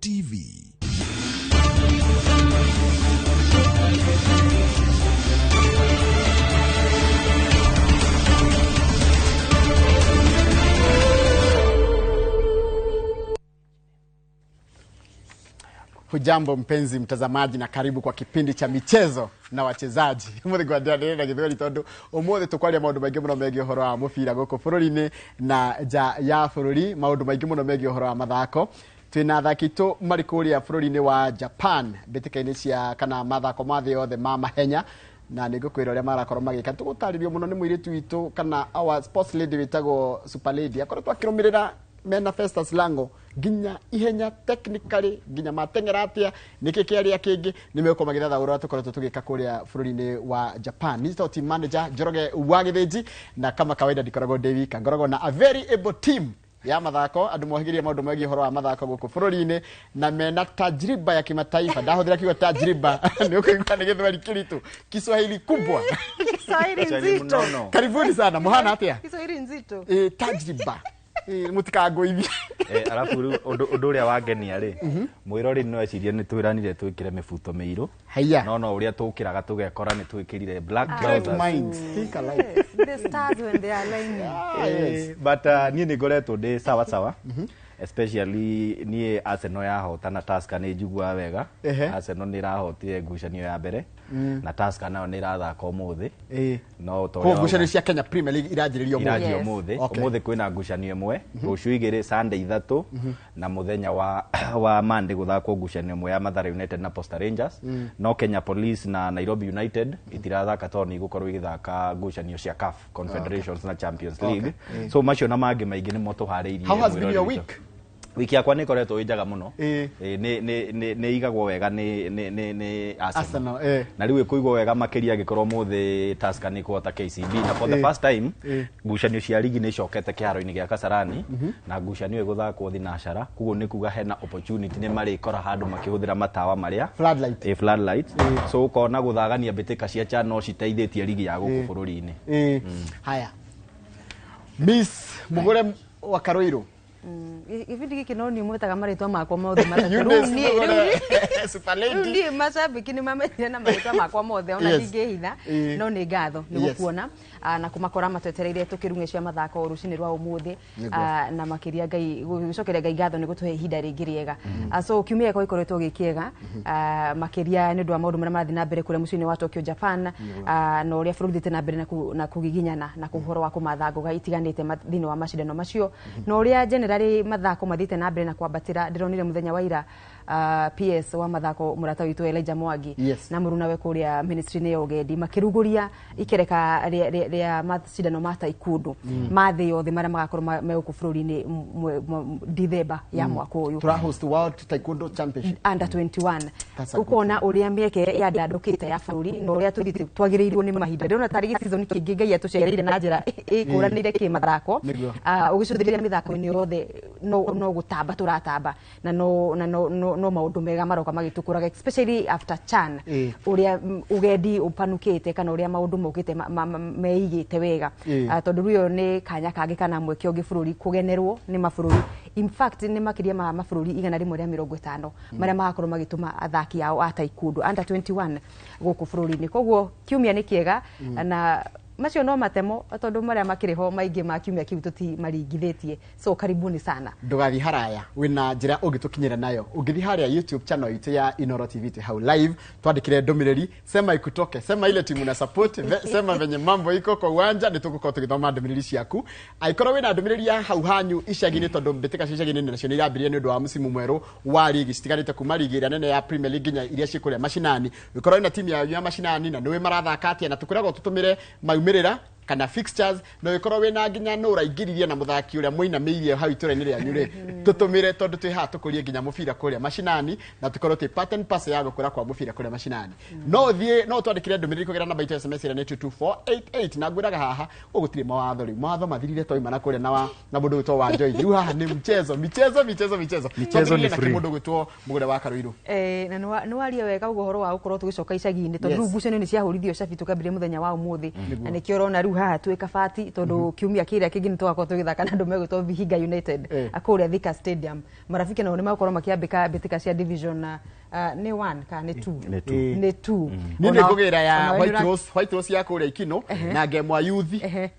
TV. Hujambo mpenzi mtazamaji na karibu kwa kipindi cha michezo na wachezaji. Umuthi gwandiranire na githori tondu umuthi tukwaria maundu maingi muno megie uhoro wa mubira guku bururi-ini na ja ya bururi, maundu maingi muno megie uhoro wa mathako. Twina athaki tu mari kuria bururi-ini wa Japan mbitikaini cia kana mathako ma thi yothe ma mahenya, na nigukwira uria marakorwo magika. Tugutaririo muno ni mwiritu witu kana our sports lady witagwo super lady akoretwo akirumirira mena Festus Lango ginya ihenya technically ginya matengeratia niki kiaria kingi nimeko magithatha ura tukoretwo tugika kuria bururi-ini wa Japan. Ni team manager Njoroge wa Githiji, na kama kawaida ndikoragwo Devi Kangorogo na a very able team ya mathako andu mohigiria maundu megie horo wa mathako guku bururi-ini na mena tajriba ya kimataifa. Ndahuthira kiugo tajriba ni ukigwa ni githwari kiritu Kiswahili kubwa Kiswahili nzito. Karibuni sana, muhana atia? Kiswahili nzito. Tajriba mutikago ibi alafu undu uria wangenia ri mwirori no ecirie ni twiranire twikire mibuto miiru no uria tukiraga tugekora ni twikirire black minds think alike. The stars when they are aligning. But ni ngoretwo ndi sawa sawa, especially ni Arsenal yahotana Tusker ni njigua wega. Arsenal ni rahotire ngucanio ya mbere na Tusker nayo ni rathaka umuthi no to ngucanio cia Kenya Premier League irajiririo umuthi kwina ngucanio imwe rucio igire Sunday 3 na muthenya wa Monday guthakwo ngucanio imwe ya Mathare United na Posta Rangers. No Kenya Police na Nairobi United itirathaka toni gukorwo igithaka ngucanio cia CAF Confederations na Champions League. So macio na mangi maingi ni moto hariirie. How has been your week? Wiki yakwa ni koretwo ijaga muno ni igagwo wega ni Arsenal na riu ikuigwo wega makiria gikorwo muthi Tusker ni kuota KCB na for the first time ngucanio cia ligi ni cokete kiharo-ini gia Kasarani na ngucanio iguthakwo thinashara, kuguo ni kuga hena opportunity ni mari kora handu makihuthira matawa maria floodlight so ukona guthagania mbitika cia cha no citeithitie ligi ya guku bururi-ini. Haya Miss Mugure wa Karoiro Gibindi giki no ni mwetaga maritwa makwa mothe matatu ni super lady ni mashabiki ni mamenye na maritwa makwa mothe ona ndingehitha no ni ngatho ni gukuona na kumakora matwetereire tukirunge cia mathako rucini rwa umuthi na makiria ngai gucokeria ngai ngatho ni gutuhe ihinda ringi riega. So kiumia ko ikoretwo gikiega makiria ni ndwa maundu maria marathi na mbere kure mucini wa Tokyo Japan no uria bũrũri thite na mbere na kugiginyana na kuhoro wa kumathango gaitiganite thini wa macindano macio no uria generally mathako mathite na mbere na kwambatira. Ndironire muthenya wa ira PS wa mathako murata witu Elijah Mwangi na muruna we kuria ministry ne yogendi makiruguria ikereka ria macindano ma taekwondo mathi yothe maria magakorwo me ku bururi-ini December ya mwaka uyu tura host World Taekwondo Championship under 21 ukona uria mieke ya ndandukite ya bururi no uria twagirirwo ni mahinda ndona tarigi season kingi ngai atucereire na njira ikuranire ki mathako ugicuthiria mithako-ini yothe no gutamba turatamba na no maundu mega maroka magitukuraga especially after CHAN uria ugendi upanukite kana uria maundu mokite meigite wega tondu ruyo ni kanya kangi kana mweke ungi bururi kugenerwo ni mabururi. In fact ni makiria ma mabururi 150 maria magakorwo magituma athaki ao a taekwondo under 21 guku bururi-ini. Koguo kiumia ni kiega na macio no matemo tondu maria makiriho maingi ma kiumia kiu tuti maringithitie. So karibuni sana, ndugathi haraya wina njira ungitukinyira nayo ungithi haria YouTube channel itu ya Inoro TV tu hau live twandikire ndomireri sema ikutoke sema ile timu na support sema venye mambo iko kwa uwanja nitugukorwo tugithoma ndomireri ciaku aikorwo wina ndomireri ya hau hanyu icagi-ini tondu mbitika icagi-ini nacio ni irambirie ni undu wa musimu mweru wa ligi citigarite kuma ligi iria nene ya Premier League nginya iria cikuria macinani. Wikorwo wina timu ya macinani na niwe marathaka atia na tukuragwo tutumire maumirira kana fixtures no ikorwo wina nginya no raingiririe na muthaki uria muinamiirie hau itura-ini ria nyure tutumire tondu twi ha tukurie nginya mubira kuria macinani na tukorwo ti pattern pass ya gukura kwa mubira kuria macinani. No thie no twandikire ndumiriri kugira namba itu SMS ira ni 22488 na ngwiraga haha ugutire mawatho riu mawatho mathirire toima na kuria na mundu gwitwo wa Joy riu haha ni michezo ni free mundu gwitwo Mugure wa Karoiro na no waria wega ugo horo wa gukorwo tugicoka icagi-ini tondu ngucanio ni ciahurithio cabi tukambire muthenya wa umuthi na nikio rona riu haha twĩ kabati tondu kiumia kiria kingi nĩ twakorwo tũgĩthaka na andũ megwĩtwo Vihiga United akũrĩa Thika Stadium. Marafiki nao nĩ makorwo makiambĩka mbĩtĩka cia division nĩ 1 kana nĩ 2 nĩ 2 nĩ ngũgĩra ya White Rose ya kũrĩa Ikino na Ngemwa Youth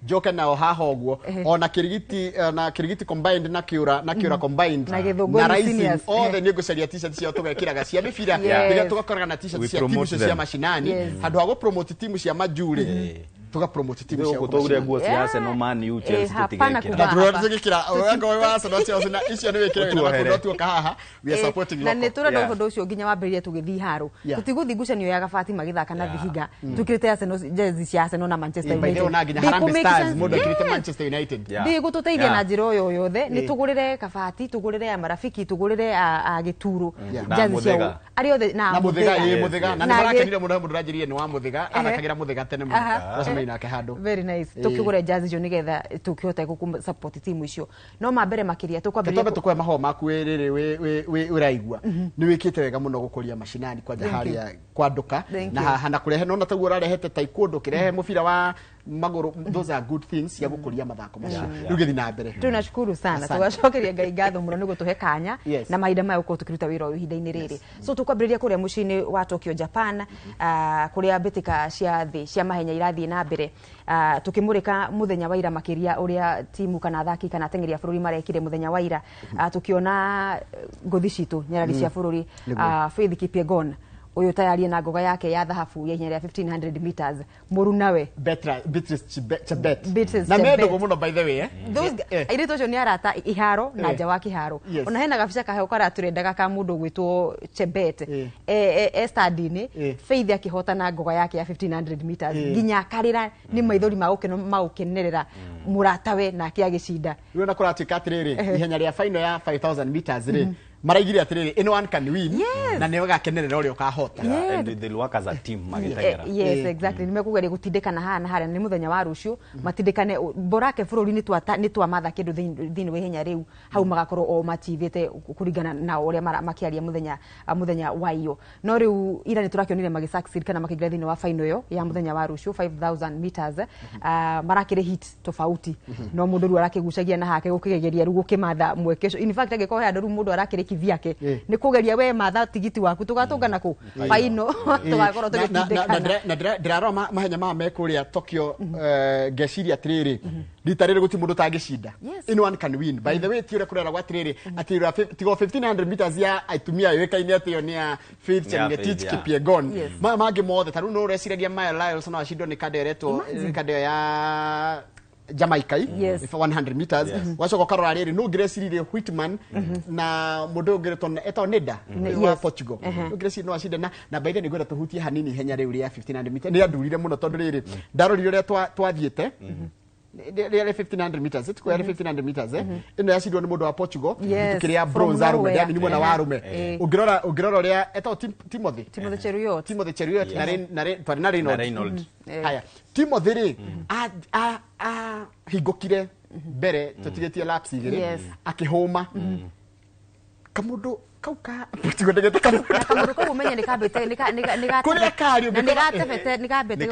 njoke nao haha ũguo ona Kirigiti combined na Kĩũra combined na Rising othe nĩ ngũcaria t-shirt ciao tũgekĩraga cia mĩbira rĩrĩa tũgakorana na t-shirt cia timu cia mashinani handũ ha gũ-promote timu cia majure tuga-promote timu cia gũtũgũre nguo cia Arsenal, Man U, Chelsea tũtigekĩra na tũgĩkĩra oyango wa Arsenal Chelsea na icio nĩ wĩkĩre na kũndũ tuoka haha we are supporting local na nĩ tũrenda ũhũthũ ũcio nginya wambĩrĩrie tũgĩthiĩ haro tũtigũthiĩ ngucanio ya Gabati magĩthaka na Vihiga tukĩrĩte Arsenal jersey cia Arsenal na Manchester United na nginya Harambee Stars mũndũ akĩrĩte Manchester United ndi gũtũteithia na njĩra o yothe nĩ tũgũrĩre Kabati tũgũrĩre ya Marafiki tũgũrĩre a Gĩturo jersey ciao arĩ othe na Mũthĩga na nĩ barakenire mũno mũndũ ranjĩrĩe nĩ wa Mũthĩga athakagĩra Mũthĩga tene mũno racemai nake handũ very nice tukigure jersey icio nigetha tukihota guku support timu icio no mambere makiria tukwambĩrĩria tukwe maho maku rĩrĩ we ũraigua nĩ wĩkĩte wega mũno gũkũria mashinani kwanja harĩa kwanduka na hana kũrehe no taguo ũrarehete taekwondo kĩrehe mũbira wa magũrũ those are good things cia gũkũria mathako macio rĩu gĩthi na mbere tunashukuru sana tugacokeria Ngai ngatho mũno nĩ gũtũhe kanya na mahinda maya gũkorwo tũkĩruta wĩra ũyũ ihinda-inĩ rĩrĩ so tukwambĩrĩria kũrĩa mũciĩ-inĩ wa Tokyo Japan kũrĩa mbĩtĩka cia thĩ cia mahenya irathiĩ na mbere tukimurika muthenya wa ira makiria uria timu kana athaki kana ateng'eri a bururi marekire muthenya wa ira tukiona ngothi citu nyarari cia bururi Faith Kipyegon uyu tayari na ngoga yake ya dhahabu ya ihenya rĩa 1500 meters murunawe Beatrice Chebet na mendogo muno by the way ire tocio ni arata iharo na nja wa kiharo ona hena gabica kaheo karaturendaga ka mundu gwitwo Chebet stadini Faith akihotana ngoga yake ya 1500 meters ginya karira ni maithori maukenerera muratawe na akiagicinda riu na kuratika atiriri ihenya rĩa final ya 5000 meters maraigire atiriri anyone can win na nĩ wagakenerera ũrĩa ũkahota and they work as a team magĩteng'era yes exactly nimekugeria gutindĩkana haha na harĩa nĩ muthenya wa rũciũ matindĩkane borake bũrũri nĩ twa matha kĩndũ thĩinĩ wa ihenya rĩu hau magakorwo o mativĩte kũringana na ũrĩa makiaria muthenya wa iyo no rĩu ira nĩ tũrakĩonire magĩsucceed kana makĩingĩra thĩinĩ wa final ĩyo ya muthenya wa rũciũ 5000 meters marakĩrĩ hit tofauti no mũndũ rĩu arakĩgucagia na hake gũkĩgeria rĩu gũkĩmatha mwekesho in fact angĩkorwo he andũ rĩu mũndũ arakĩrĩ vyake nĩ kugeria we matha tigiti waku tugatungana ku faino tugakorwo tugitindĩkana na ndiraroma mahenya ma mekuria Tokyo ngeciria atiriri rita rĩrĩ guti mũndũ tangĩcinda anyone can win by the way tiũrĩa kũrera gwa atiriri atira tigo 1500 meters ya aitumia yoĩkaine atĩyo nĩ ya Faith Chepngetich Kipyegon mangĩ mothe tarũ no ũreciragia Maya Lyles no acindwo nĩ kadeo retwo kadeo ya Jamaica for 100 meters wacoka karora rĩrĩ no ngirecirie Whitman na mũndũ ũngĩretwo etwo Neda wa Portugal no ngirecirie no acinde na by the way ngwenda tuhutie hanini ihenya rĩu rĩa 1500 meters nĩ andurire mũno tondũ rĩrĩ ndarorire ũrĩa twathiĩte rĩrĩ 1500 meters it's quite 1500 meters ino yacidwo nĩ mũndũ wa Portugal tukĩria bronze arume ndani ni mwana wa arume ũngĩrora ũrĩa etwo Timothy Cheruiyot na Reynolds haya Timothy rĩ hingũkire mbere tũtigĩtie laps igĩrĩ akĩhũma kamundu kauka tugodegete kamundu kau umenye nikambete kuria kari nikambete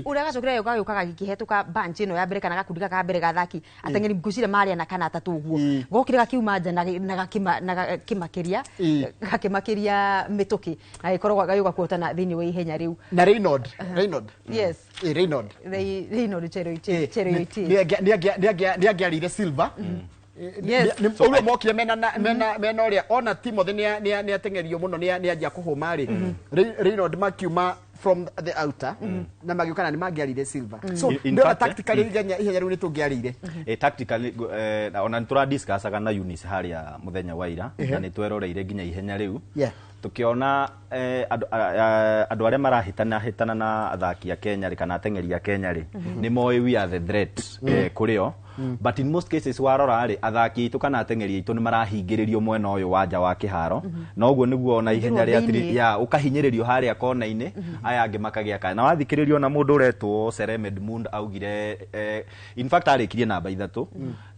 ura gacokire yo gagĩukaga gĩkĩhetũka bench ino ya mbere kana gakundi ka mbere gathaki ateng'eri ngucire maria na kana atatu uguo gokire gakiuma nja na gakimakiria mĩtũkĩ na gĩkorwo gagĩuka kuotana thĩinĩ wa ihenya rĩu na Reynolds yes Reynolds Cheruiyot ni agiarire silver ulo mokire mena uria ona Timothy ni atengerio muno ni anjia kuhuma ri Reynolds makiuma from the outer na magiukana ni magiarire silver so ndio tactically ihenya riu ni tungiarire tactically ona ntura discussaga na Eunice haria muthenya wa ira na ni tweroreire nginya ihenya riu tukiona andu aria marahitana na athaki a Kenya ri kana ateng'eri a Kenya ri ni moĩ we are the threat kurio but in most cases warora ari athaki itu kana ateng'eri itu ni marahingĩrĩrio mwena uyu wanja wa kiharo na uguo niguo ona ihenya ria atiri ya ukahinyĩrĩrio haria kona-inĩ aya angĩ makagĩa kana na wathikĩrĩrio na mũndũ uretwo Seremed Mund augire in fact arikirie namba 3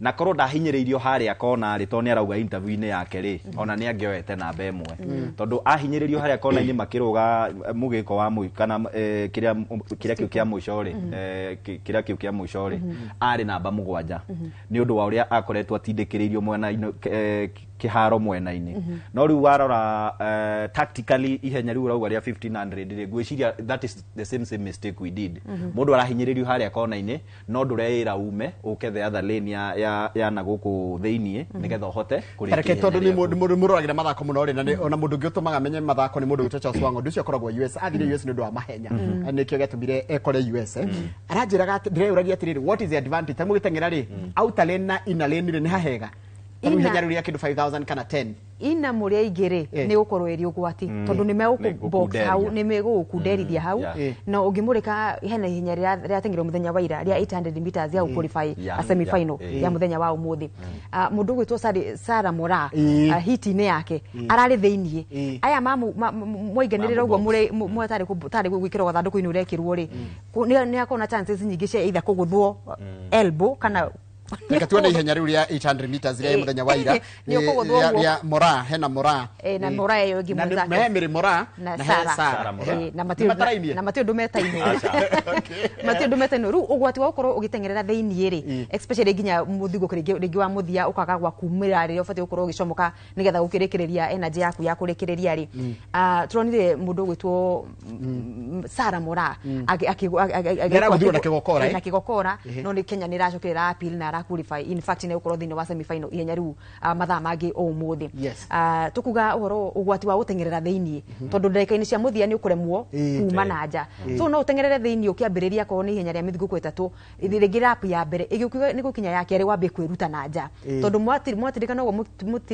na korwo ndahinyĩrĩirio haria kona ari to ni arauga interview-inĩ yake ri ona ni angĩoete namba 1 tondu ahinyĩrĩrio haria kona-inĩ makĩrũga mũgĩko wa mũi kana kĩrĩa kĩu kĩa mũico ri kĩrĩa kĩu kĩa mũico ri ari namba 7 ni ũndũ wa ũrĩa akoretwo atindĩkĩrĩirio mwena kiharo mwena-inĩ no riu warora tactically ihenya riu rauga ria 1500 ri gwiciria that is the same mistake we did mundu arahinyĩrĩrio haria kona-inĩ no ndureĩra ume uke the other lane ya na gũkũ thĩinĩ nigetha uhote kũrĩkia tondu ni mundu murũragira mathako muno ri na ona mundu ũngĩ ũtũmaga menye mathako ni mundu wĩtwo Charles Wang'ondu ucio akoragwo US athire US ni ũndũ wa mahenya nikio gĩatũmire ekore US aranjĩraga ndĩreũragia atĩrĩrĩ what is the advantage tamu gĩteng'era ri outer lane na inner lane ri ni hahega tamu ihenya riu ria kindu 5000 kana 10 ina muria igere ni gukorwo eri ugwati tondu ni megũbox hau ni megũkunderithia hau na ungimurika hena ihenya ria teng'ero muthenya wa ira ria 800 meters ya qualify a semi final ya muthenya wa umuthi mundu gwitwo Sarah Moraa hiti-inĩ yake arari thĩinĩ aya moiganĩrĩra uguo mwe tari gwikĩrwo gathandũkũ-inĩ urekĩrwo ri ni akona chances nyingĩ cia either kũgũthwo elbow kana Reka tuone ihenya riu ria 800 meters ria muthenya wa ira ya Moraa hena Moraa na Moraa yo ngi mwanza na Mary Moraa na Sarah na Matio Ndumetaine Matio Ndumetaine ru ugwati wa ukorwo ugitengerera thĩinĩ ri especially nginya muthigo rĩngĩ wa muthia ukaga gwa kumĩra rĩrĩa ũbatiĩ gukorwo ũgicomoka nigetha gũkĩrĩkĩrĩria energy yaku ya kũrĩkĩrĩria ri turonire mundu gwitwo Sarah Moraa na kigokora no ni Kenya ni racokera appeal na qualify in fact ne ukorwo thini wa semi final ihenya riu mathaa mangi o umuthi tukuga uhoro ugwati wa gutengerera thini tondu ndagika-ini cia muthia ni ukuremwo kuma na nja so no utengerere thini ukiambiriria ko ni ihenya ria mithiguko 3 ithirigi rap ya mbere igikuga ni gukinya ya kere wambe kwiruta na nja tondu mwatirikana uguo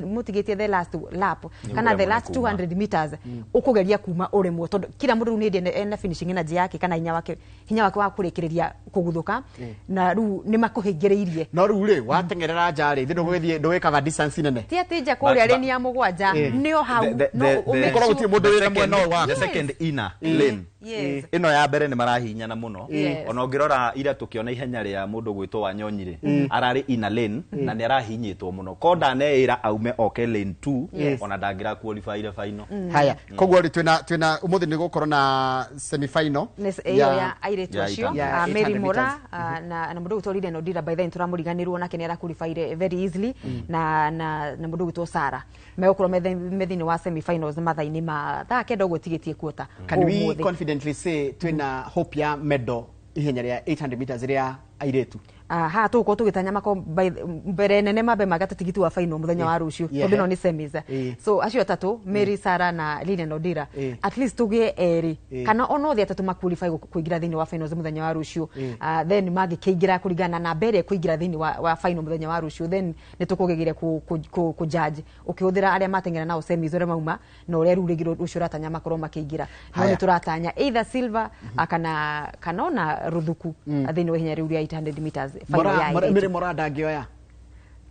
mutigitie the last lap kana the last 200 meters ukugeria kuma uremwo tondu kila mundu ni ende finishing energy yake kana hinya wake wa kurikiriria kuguthuka na riu ni makuhingiriirie no riu ri watengerera nja ri thindo gwithie ndwikaga distance nene ti atija kuria ri ni ya mugwanja nio hau no ukorwo gutie mundu wira mwena wa the second inner lane ino ya mbere ni marahinyana muno ona ungirora ira tukiona ihenya ria mundu gwitwo Wanyonyi ri arari inner lane na ni arahinyitwo muno konda neira aume oke lane 2 ona dangira qualify ile final haya koguo ri twina umuthi ni gukorwo na semi final ya airetu acio Mary Moraa na mundu gwitwo Lilian Odira by then turamuriganirwo nake ni ara qualify very easily na mundu gwitwo Sarah megũkorwo methini wa semi finals mathaini ma thaa kenda ũguo tigitie kuota. Can we confidently say twina hope ya medal ihenya ria 800 meters ria airetu? Ha tuko tugitanya mako mbere nene mabe magata tigiti wa final muthenya wa rucio tondu no ni semis so acio atatu Mary, Sarah na Lilian Odira at least tugie eri kana ono thia atatu maqualify kuingira thini wa finals muthenya wa rucio then magi kiingira kuringana na mbere kuingira thini wa final muthenya wa rucio then nitukugigire ku judge ukihuthira aria matengera nao semis ore mauma no ore rurigiro rucio ratanya makoro makiingira no ni turatanya either silver kana ona ruthuku thini wa hinya riu ria 800 meters Mary Moraa ndangioya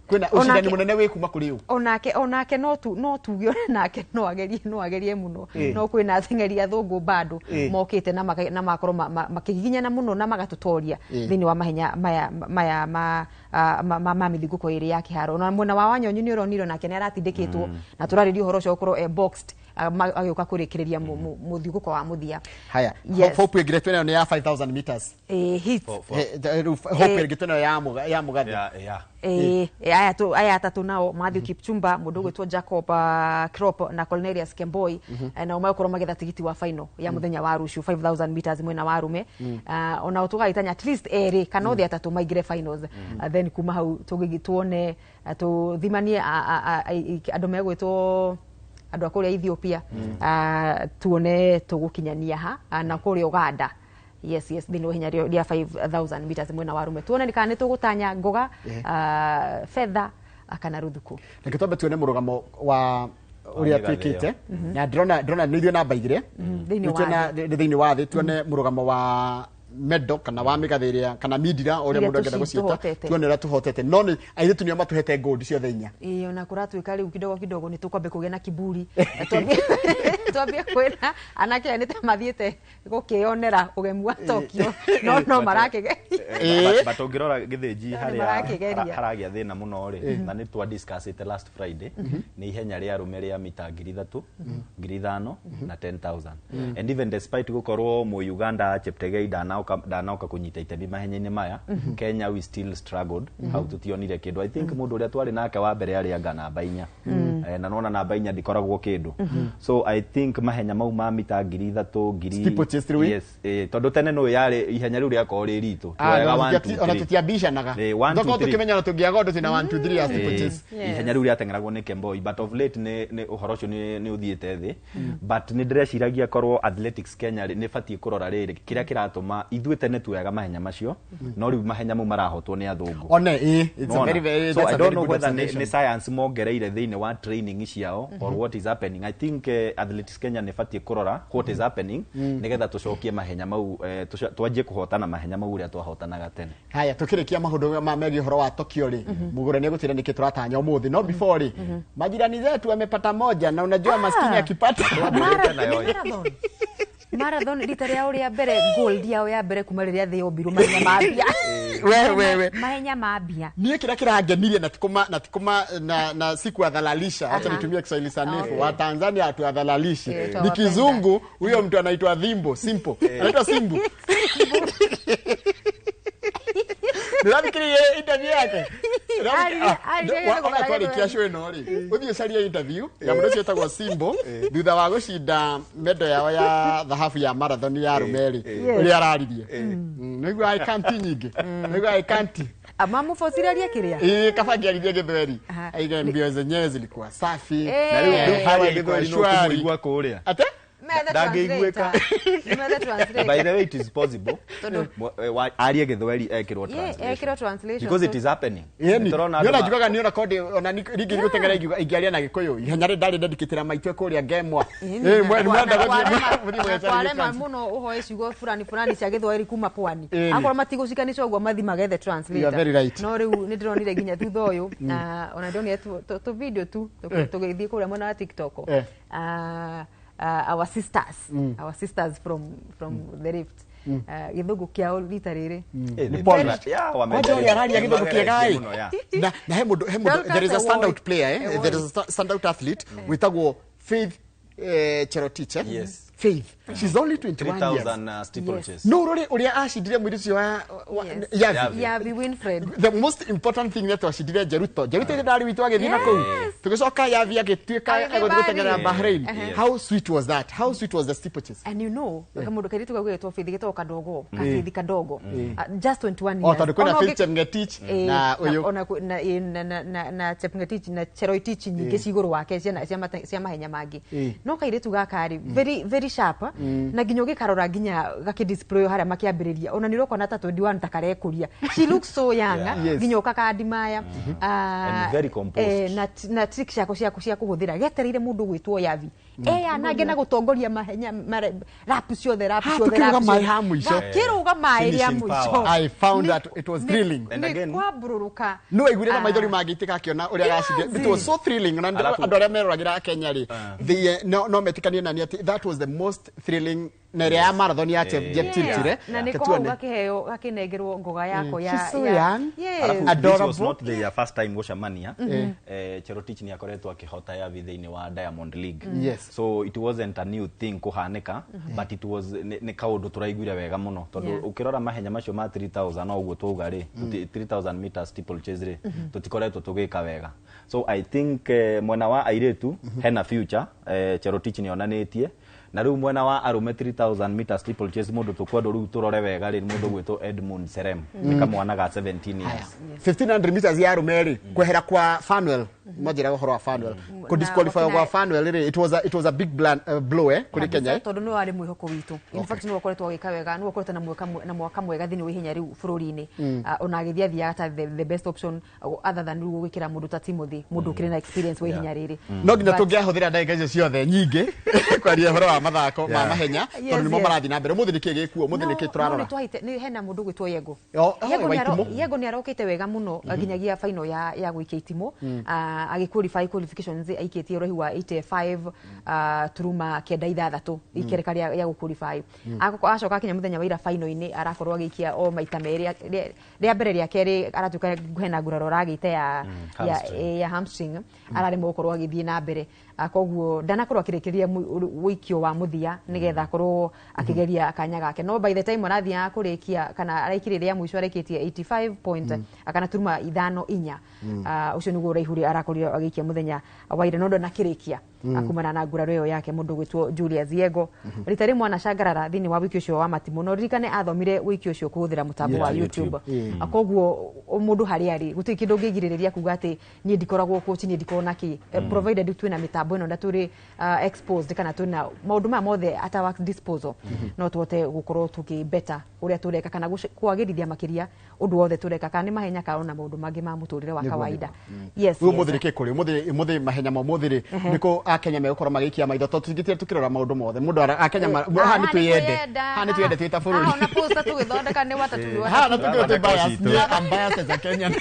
kwina ushindani munene wi kuma kuri u onake no tugio nake no agerie muno no kwina teng'eri athungu bado mokite na makoro makiginyana muno na magatutoria thini wa mahenya maya ma mithiguko iri ya kiharo na mwena wa Wanyonyi ni uroniro nake ni aratindikitwo na turaririo horo cio ukorwo boxed agioka kurikiria muthiguko wa muthia. Haya hope igretwe ni ya 5000 meters hit hope igretwe ya mugathi aya tatu nao Matthew Kipchumba mundu gwitwo Jacob Krop na Cornelius Kemboi na umakorwo magetha tigiti wa final ya muthenya wa rucio 5000 meters mwena wa rume ona utugaitanya at least eri kana othi atatu maigire finals then kuma hau tugigituone tuthimanie andu megwitwo andu akuria Ethiopia tuone tugukinyania ha na kuria Uganda yes thini hinya ria 5000 meters mwena wa rume tuone nikana ni tugutanya ngoga fedha kana ruthuku reke twambe tuone murugamo wa uria twikite na drona nithio namba igire thini wa thi tuone murugamo wa medo kana wa migathiria kana midira ore mundu angenda gucieta tuonera tuhotete no ni airitu nio matuhete gold ciothe inya ona kuratuika riu kidogo ni tukwambe kugia na kiburi twambie kwira anake ni tamathiete gukionera ugemu wa Tokyo no marakege batongirora githinji haragia thina muno ri na ni twa discuss it last Friday ni ihenya ria arume ria mita 3,000 5,000 na 10,000 and even despite gukorwo mu Uganda Cheptegei danauka kunyita itemi mahenya-ini maya Kenya we still struggled how tutionire kindu I think mundu uria twari nake wa mbere ari anga namba 4 na nona namba 4 ndikoragwo kindu so I think mahenya mau ma mita 3,000 yes tondu tene no yari ihenya riu ria ko ri ritu twega 1 2 3 ona tutiambishanaga ndoko tukimenya no tungiaga ndu tina 1 2 3 as steeplechase ihenya riu ria tengeragwo ni Kemboi but of late ni uhoro ucio ni uthiete thi but ni ndireciiragia korwo athletics Kenya ni fatie kurora riri kiria kiratuma ithuĩ tene tuega mahenya macio no riu mahenya mau marahotwo ni athungu it's a very so I don't know whether ni science mongereire thiini wa training ciao or what is happening I think athletics Kenya ni fatie kurora what is happening nigetha tucokie mahenya mau twanjie kuhotana mahenya mau uria twahotanaga tene haya tukirikia mahundo ma megi horo wa Tokyo ri mugure ni gutira niki turatanya umuthi no before ri majirani zetu wamepata moja na unajua maskini akipata marathon rita ria uria mbere gold yao ya mbere kuma riria thi obiru mahenya mambia wewe mahenya mambia nie kira kirangenirie na tikuma na siku adhalalisha acha nitumie Kiswahili sanifu wa Tanzania atu adhalalishi ni kizungu huyo mtu anaitwa Dhimbo Simple anaitwa Simbu Nirafikirie interview yake wakati kiasho ino ri uthie caria interview ya mundu cietagwo Simbo thutha wa gucinda medo yao ya dhahabu ya marathon ya Rumeri uri araririe niguo I can't nyingi niguo I can't amamu fosiraria kiria kafangia ridia githweri aiga mbio zenyewe zilikuwa safi na riu hawa githweri no kumuigua kuria ate Ndangĩiguĩka. By the way, it is possible. Arie githweri ekirwo translation. Because it is happening. Niona jugaga niona kodi ona rigi gutengera ingiaria na gikuyu ihenya ri ndari ndikitira maitwe kuria ngemwa mwenda muno uhoe ciugo fulani cia githweri kuma pwani akora matigucikanisha uguo mathi magethe translator no riu ni ndironire nginya thutha uyu ona ndonire tu video tu tugithii kuria mwena wa TikTok our sisters from the Rift githungu kiao rita riri ni Paula wamejaribu araria githungu kiegai na hemudo there is a standout player there is a standout athlete witagwo Faith Cherotich yes Faith she's only 21 years 3,000 steeplechase no rori uria ashidire mwiricio wa Yavi Winfred the most important thing that ashidire Jeruto ndari witu agithii na kou tugicoka Yavi agituika agutengera Bahrain how sweet was that how sweet was the steeplechase and you know mundu kairitu gagwetwo Faith gito kadogo kafithi kadogo just 21 years tondu kuna Faith Chepngetich na uyu na Chepngetich na Cherotich nyingi ciguru wake cia mahenya mangi no kairitu gakari very sharp na nginya gikarora nginya gakidisplay haria makiambiriria ona ni roko na 21 takarekuria she looks so young nginya ukakadimaya and very composed na trick cia kuhuthira getereire mundu gwitwo Yavi anage na gutongoria mahenya rap ciothe kiruga mai ha mwisho kiruga mai ria mwisho I found that it was thrilling and again kwa bururuka no igure na maithori magitika kiona uria gacide it was so thrilling na andu aria meroragira Kenya ri no metikanie na ni that was the most thrilling na ria marathon ya Chepchirchir na niko gakiheo gakinengerwo ngoga yako ya this was not the first time Goshamania Cherotich ni akoretwo akihota Yavi thiini wa Diamond League so it wasn't a new thing kuhanika but it was ne kaundu turaiguire wega muno tondu ukirora mahenya macio ma 3,000 no uguo twauga ri 3,000 meters steeplechase ri tutikoretwo tugika wega so I think mwena wa airetu hena future Cherotich ni onanitie na riu mwena wa arume 3,000 meters steeplechase mundu tukwendo riu turore wega ri mundu gwitwo Edmund Serem nika mwana ga 17 years 1500 meters ya arume ri kwehera kwa Fanuel majira uhoro wa Fanuel ku disqualify wa Fanuel it was a big blow kuri Kenya tondu no ari mwihoko witu in fact no wakoretwo agika wega no wakoretwo na mwaka mwega thini wihinya riu bururi-ini ona agithia ta the best option other than gwikira mundu ta Timothy mundu kire na experience wihinya riri no nginya tungiahuthira ndagika icio ciothe nyingi kwaria horo wa mathako ma mahenya tondu nimo marathi na mbere muthi niki gikuo muthi niki turarora ni hena mundu gwitwo Yego ni arokite wega muno ginyagia final ya gwikia itimo agiqualify qualifications aikitie rohi wa 85 turuma kenda ithathatu ikereka ya guqualify acoka kinya muthenya wa ira final ini arakorwo agikia o maita meri ria mbere ria keri aratuka hena nguraro ragite ya hamstring arari mukorwo agithie na mbere koguo ndanakorwo akirekeria wikio wa muthia nigetha akorwo akigeria akanya gake no by the time arathia kurikia kana araikiriria mwisho areketie 85 point akana turuma 5-4 ucio niguo raihuri arakorwo agikia muthenya wa ira nondo nakirikia akumana na nguraro iyo yake mundu gwitwo Julius Yego ritari mwana shangarara thini wa wiki ucio wa matimu no ririkane athomire wiki ucio kuhuthira mutambo wa YouTube koguo mundu hari ari guti kindu ngigiriria kuga ati ni ndikoragwo coach ni ndikona ki provided twina mitambo ino ndaturi exposed kana twina maundu ma mothe at our disposal no tuote gukorwo tuki better uria tureka kana kwagirithia makiria undu wothe tureka kana ni mahenya ka ona maundu mangi ma muturire wa kawaida yes muthirike kuri muthi mahenya ma muthiri niko akenya megukora magikia maitho to tugitire tukirora maundu mothe mundu akenya ha ni tuyende twita bururi ona posta tugithondeka ni watatuwa ha na tugite bias ni bias za Kenya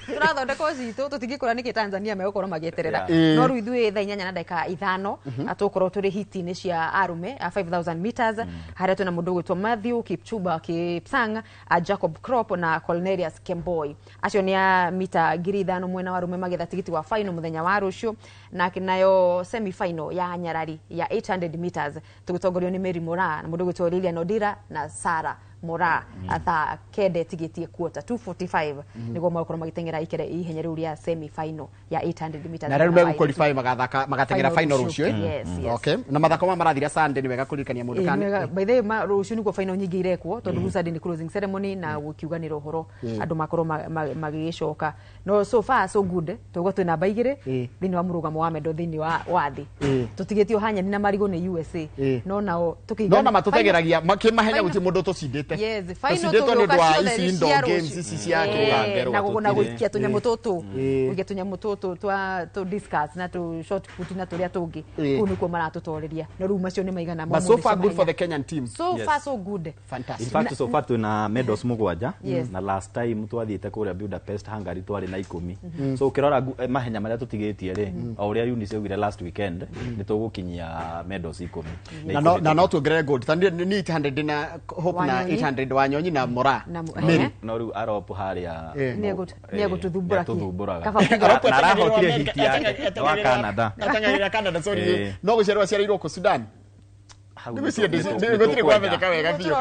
turathondeka citu tutingikora niki Tanzania megukora magieterera no ru ithui thaa 8 na dakika 5 atukorwo turi hiti-ini cia arume 5000 meters haria tuna mundu gwitwo Matthew Kipchumba Kipsang Jacob Krop na Cornelius Kemboi acio ni a mita 5,000 mwena wa arume magetha tigiti wa final muthenya wa rucio na kinayo semi final ya nyarari ya 800 meters tugitongorio ni Mary Mora na mundu gwitwo Lilian Odira na Sara Mora atha kende tigitie quarter 245 niguo makorwo magitengera ikere ihenya riu ria semi final ya 800 meters na rero qualify magatengera final rucio yes okay na mathako marathira Sunday ni wega kuririkania mundu kan by the way rucio niguo final nyingi irekwo tondu Sunday ni closing ceremony na gukiuganira uhoro andu makorwo magigicoka no so far so good tugo twina baigire thini wa murugamo wa medo thini wa thi tutigitio hanya ni na marigo ni USA no nao tukiga no na matutegeragia makimahenya guti mundu tucindite yes final tugoka ici indoor games ici cia kugangerwo na guikia tunyamu tutu uge tunyamu tutu to discuss na to short put na turia tungi kuniko maratutoreria no ru macio ni maigana but so far good for the Kenyan team so far so good fantastic in fact so far tuna medals mugwanja na last time twathiite kuria Budapest Hungary twari na 10 so ukirora mahenya maria tutigitie ri o uria Eunice augire last weekend ni tugukinyia medals 10 na no tuongerere gold tani ni 800 na hope na 800 Wanyonyi na Mora Mary no ru aropo haria nego tuthumbura na rahotire hitia wa Canada atang'irira Canada sorry no gucerwa ciarirwo ku Sudan nigutire kwamenyeka wega biũ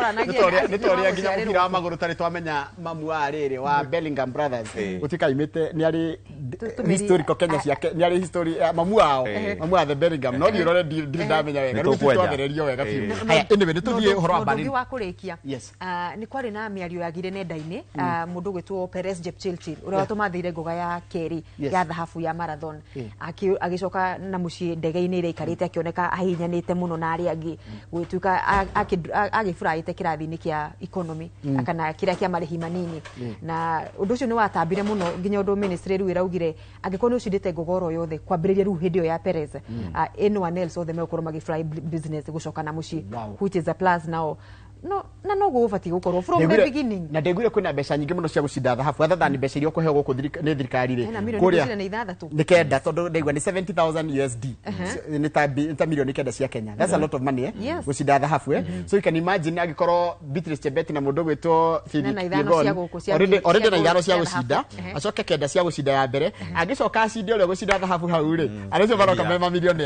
nitoria nginya mupira wa maguru tari twamenya mamu wa riri wa Bellingham Brothers utikaimite ni ari historical Kenya ciake ni ari history mamu wao mamu wa the Bellingham no dirore ndamenya wega riu twagererio wega biũ haya anyway nituthie horo wa bari wa kurikia ni kwari na miario yagire nenda-ini mundu gwitwo Perez Jepchirchir uria watumathire ngoga ya keri ya dhahabu ya marathon agicoka na mucii ndege-ini ire ikarite akioneka ahinyanite muno na ari angi gwituka agifuraite kirathi-ini kia economy akana kiria kia marihi manini na undu ucio ni watambire muno nginya undu ministry riu iraugire angikorwo ucindite ngogoro yothe kwambiriria riu hindi ya Perez anyone else othe mekorwo magifly business gucoka na mucii which is a plus now no gufati gukorwo from the beginning na ndegwire kwina mbeca nyingi muno cia gucinda dhahabu atha ni mbeca irio kuheo guku ni thirikari ri kuria ni kenda tondu ndegwa ni 70,000 USD ni ta milioni kenda cia Kenya that's a lot of money gucinda dhahabu so you can imagine agikorwo Beatrice Chebet na mundu gwitwo Philip Yegon already na ithano cia gucinda acoke kenda cia gucinda ya mbere agicoka acinde uria gucinda dhahabu hau ri aricio baroka me mamilioni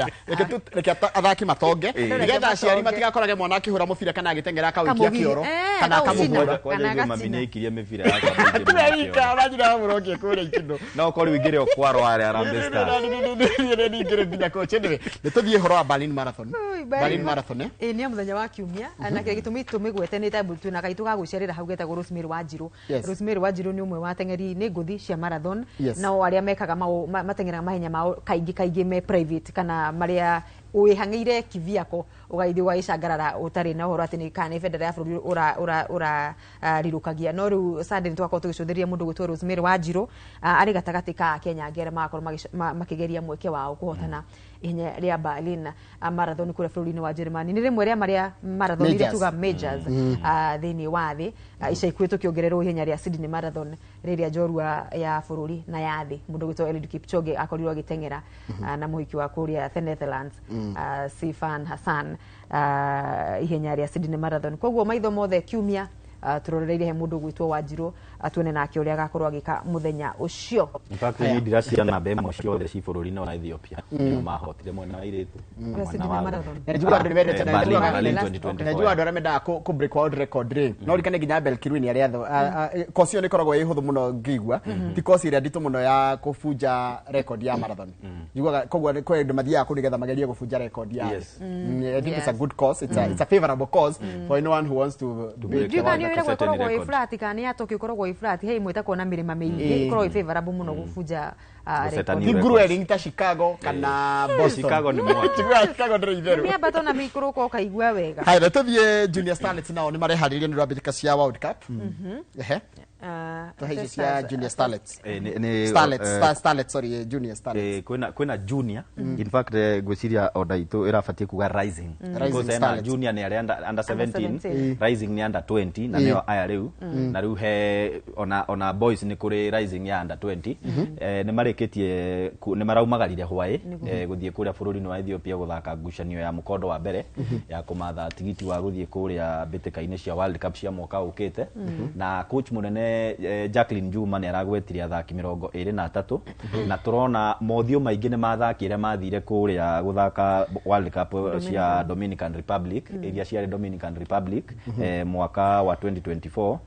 reke athaki matonge nigetha aciari matigakorage mwana akihura mubira kana agitengera akamũikia kĩoro kana akamũhũra kana mami ikirie mĩbira yake Amerika urajira murokie kũrĩa ikindo no kori wingire okwaro wale Harambee Stars ni ngire nginya coach anyway nitũthiĩ horo wa Berlin Marathon nĩ mũthenya wa kiumia na kĩrĩa gĩtũmi tũmĩgwete nĩ table tu na kaitũ ga gwĩcerera hau getagwo Rosemary Wanjiru. Rosemary Wanjiru nĩ ũmwe wa teng'eri nĩ ngũthi cia marathon na arĩa mekaga mateng'eraga mahenya mao kaingĩ me private kana marĩa wihang'ire kiviako ugaithio gaicangarara utari na uhoro ati ni kana federal ya bururi ura rirukagia no riu Sunday twakao tugicuthiria mundu gwitwo Rosemary Wanjiru ari gatagati ka Kenya ngere makorwo makigeria mweke wao kuhotana ihenya ria Berlin marathon kure bururi-ini wa Germany ni rimwe ria maria marathon iria tuga majors thiini wa thi ica ikuĩ tukiongererwo ihenya ria Sydney marathon riria njorua ya bururi na ya thi mundu gwitwo Eliud Kipchoge akorirwo agiteng'era na muhiki wa kuria the Netherlands Sifan Hassan ihenya ria Sydney marathon koguo maitho mothe kiumia turoreire he mundu gwitwo Wanjiru atuone nake uria agakorwo agika muthenya ucio in fact ni ndiracia namba imwe ciothe ci bururi-ini wa Ethiopia nĩ mahotire mwena wa iritu najua ndio nimende tena najua ndio ameenda ku break world record ring no rikane nginya Bel Kirwini ari atho kocio ni koragwo ihuthu muno ngigwa ti kocio iri nditu muno ya kufuja record ya marathon njugwa koguo ni kwenda mathiaga kurigetha magerie kufuja record ya I think it's a good cause it's a favorable cause for anyone who wants to beat korogwo iflat kana ya Tokyo korogwo iflat hey mwita kuona mirima mingi korogwo favorable muno kufuja Tiguru Wellington Chicago kana Boston Chicago ni mwa Chicago ndio itherũ ni abato na mikro ko kaigua wega hai na tuthie Junior Starlets nao ni mareharirie ni rwambĩtĩka cia World Cup tuhaije cia Junior Starlets Starlets sorry Junior Starlets kwina junior in fact gwiciria odaitu irabatie kuga rising because na junior ni ari under 17 rising ni under 20 na nio aya riu na riu he ona boys ni kuri rising ya under 20 ni marikitie ni maraumagarire hwae guthie kuria bururi-ini wa Ethiopia guthaka ngucanio ya mukondo wa mbere ya kumatha tigiti wa guthie kuria mbĩtĩka-inĩ cia World Cup cia mwaka ukite na coach munene Jacqueline Juma ni aragwetirie athaki 23 na turona mothio maingi ni mathakire mathire kuria guthaka World Cup cia Dominican Republic iria cia Dominican Republic mwaka wa 2024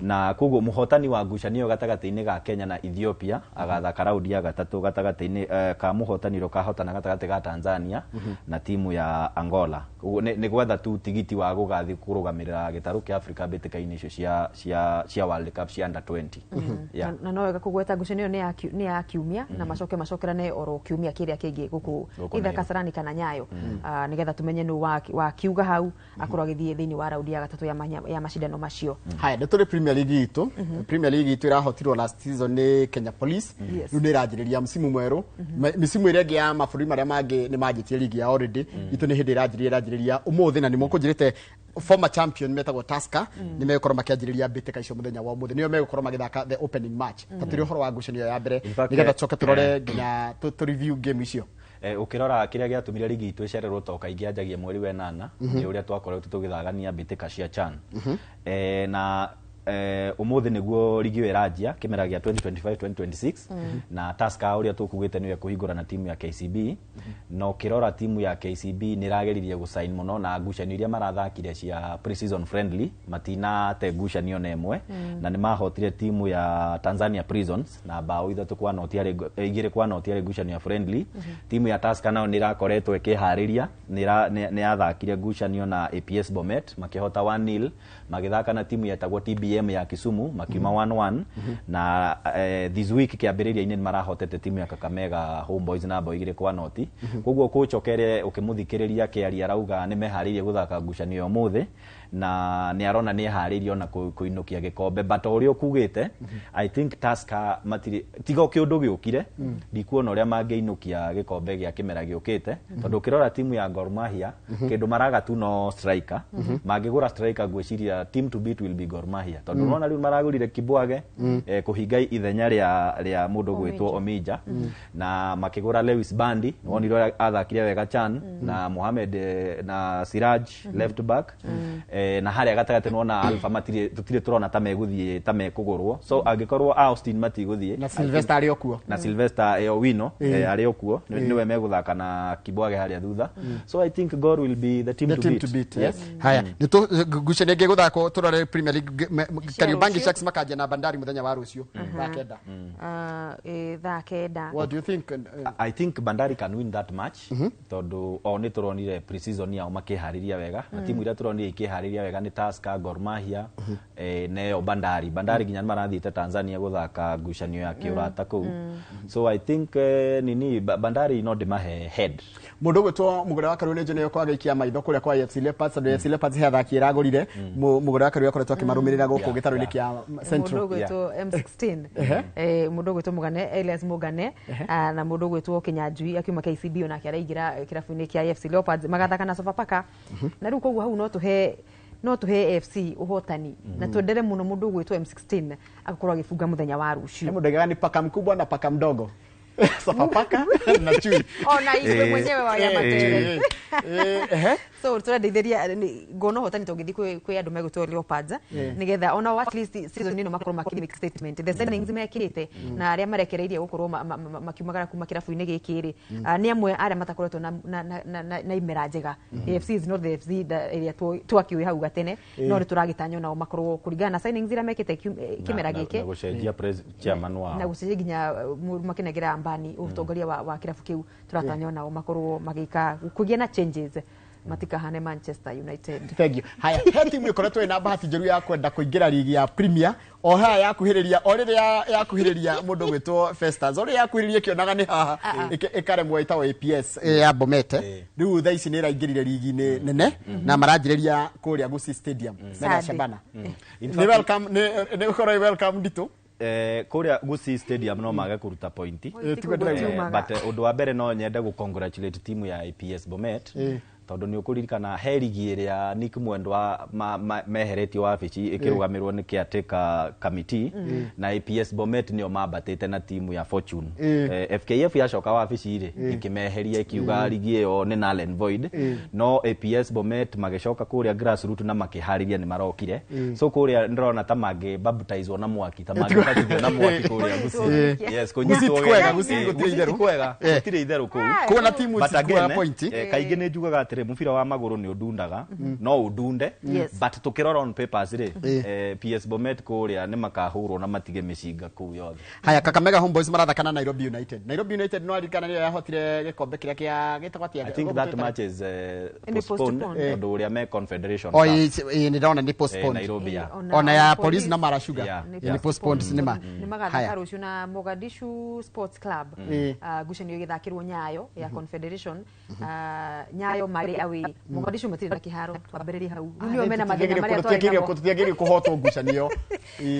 na koguo muhotani wa ngucanio gatagati-ini ga Kenya na Ethiopia agathaka raundi ya gatatu gatagati-ini ka muhotaniro kahotana gatagati ga Tanzania na timu ya Angola ni gwetha tu tigiti wa gugathi kurugamirira gitaru kia Africa mbĩtĩka-inĩ icio cia World Cup cia under 20 na no wega kugweta ngucanio ni ya kiumia na macokerane oro kiumia kiria kingi guku itha Kasarani kana Nyayo nigetha tumenye no wa kiuga hau akorwo agithie thiini wa raundi ya gatatu ya mashindano macio haya ndio Premier League itu Premier League itu irahotirwo last season ni Kenya Police riu ni irajiriria msimu mweru misimu iria ya mabũrũri maria mangi ni manjitie ligi ya already itu ni hindi irajiriria umuthi na ni mukujirite former champion metagwo Tusker ni mekorwo makianjiriria mbĩtĩka icio muthenya wa umuthi nio mekorwo magithaka the opening match tatiri horo wa ngucanio ya mbere nigetha tucoke turore nginya tu review game icio ukirora kiria giatumire ligi itu icererwo toka ingianjagia mweri wa 8 ni uria twakoretwo tugithagania mbĩtĩka cia CHAN na umuthi niguo ligi iranjia kimera gia 2025-2026 na Tusker uria tukugite niwe kuhingura na timu ya KCB no kirora timu ya KCB nirageririe gusign muno na ngucanio iria marathakire cia pre-season friendly matina te ngucanio na imwe na ni mahotire timu ya Tanzania Prisons na bao ithatu kwa noti ari igire kwa noti ari ngucanio ya friendly timu ya Tusker nao nirakoretwo ikihariria ni yathakire ngucanio na APS Bomet makihota 1-0 magithaka na timu yetagwo TBM ya Kisumu makiuma 1-1 na this week kiambiriria-ini marahotete timu ya Kakamega Homeboys na bao igire kwa noti koguo coach okere ukimuthikiriria kiaria arauga ni meharirie guthaka ngucanio umuthi na ni arona ni haririe ona kuinukia gikombe but uri ukugite I think Tusker matiri tigo kiundu giukire ndikuona uria mangeinukia gikombe gia kimera giukite tondu kirora timu ya Gor Mahia kindu maraga tu no striker mangigura striker gwiciria team to beat will be Gor Mahia tondu nona riu maragurire Kibwage kuhinga ithenya ria mundu gwitwo Omija na makigura Lewis Bandi wonire athakire wega Chan na Mohamed na Siraj left back na haria gatagate nona Alpha matire tutire turona ta meguthie ta mekugurwo so angikorwo Austin matiguthie na Sylvester ari okuo na Sylvester Owino ari okuo niwe meguthaka na Kibwage haria thutha so I think Gor will be the team to beat. Yes. Haya nito gucene geguthako turore Premier League Kariobangi Sharks makaje na Bandari muthenya wa rucio thakenda thakenda. What do you think? I think Bandari can win that match tondu oni turonire pre-season yao makihariria wega na timu ira turonire ikihariria wega ni Tusker, Gor Mahia neo Bandari ginya marathiite Tanzania guthaka ngucanio ya kiurata kuu so I think nini Bandari no mahe head mundu gwitwo mugore wa Karune Jone yoko agaikia maitho kuria kwa AFC Leopards and AFC Leopards he athaki iragurire mugore wa Karune akoretwo akimarumirira guku gitaru-ini kia Central mundu gwitwo M16 mundu gwitwo Mugane Elias Mugane na mundu gwitwo Kinyanjui akiuma KCB ona kiaraingira kirabu-ini kia AFC Leopards magathaka na Sofapaka na riu koguo hau no tuhe AFC uhotani na tuendere muno mundu gwitwo M16 agakorwo agifunga muthenya wa rucio mundu gani paka mkubwa na paka mdogo Sofapaka na Chui na iwe mwenyewe wa ya matere so turadeithiria ngono hotani tongithi kwi andu megutwo Leopards nigetha ona at least season ino makorwo makini statement the signings mekirite na aria marekereirie gukorwo makiumagara kuma kirabu-ini gikiri ni amwe aria matakoretwo na imera njega AFC is not the AFC area twakiwe hau gatene no turagitanya nao makorwo kuringana na signings ira mekite kimera giki na gucenjia chairman wao na gucenjia ginya makinegera Mbani utongoria wa kirabu kiu turatanya nao makorwo magika kugia na changes matikahane Manchester United. Thank you. Haya, he timu ikoretwo ina bahati njeru ya kwenda kuingira ligi ya Premier o haya ya kuhiriria o rire ya kuhiriria mundu gwitwo Festus o rire ya kuhiriria kionaga ni haha ikaremwo itawo APS ya Bomete riu tha ici ni iraingirire ligi nene na maranjireria kuria Gusii Stadium na Shabana ni welcome ni ukoro welcome ndito kuria Gusii Stadium no mage kuruta point but undu wa mbere no nyende gu congratulate timu ya APS Bomet tondu ni ukuririkana he ligi iria Nick Mwendwa meheretio wabici ikirugamirwo ni caretaker committee na APS Bomet nio mabatite na timu ya Fortune FKF yacoka wabici ri ikimeheria ikiuga ligi iyo ni null and void no APS Bomet magicoka kuria grassroots na makihariria ni marokire so kuria ndrona ta mage baptized na mwaki ta mage baptized na mwaki kuria Gusii yes kunyitwo wega Gusii kwega gutire itheru ku kuona timu isikwa point kaingi ni njugaga mufira wa maguru ni udundaga no udunde but tukirora on papers ri PS Bomet kuria ni makahurwo na matige micinga ku yothe. Haya Kakamega Homeboys marathakana Nairobi United no arikana niyo yahotire gikombe kiria kia gitagwatia I think that match is postponed tondu uria me confederation ni ndona ni postponed Nairobi ona ya Police na Mara Sugar ni postponed cinema ni magathaka rucio na Mogadishu Sports Club gucanio githakirwo Nyayo ya confederation Nyayo mari awi Mogadishu matire na kiharo twambiririe hau nio mena mathina maria tutiagiri kuhotwo ngucanio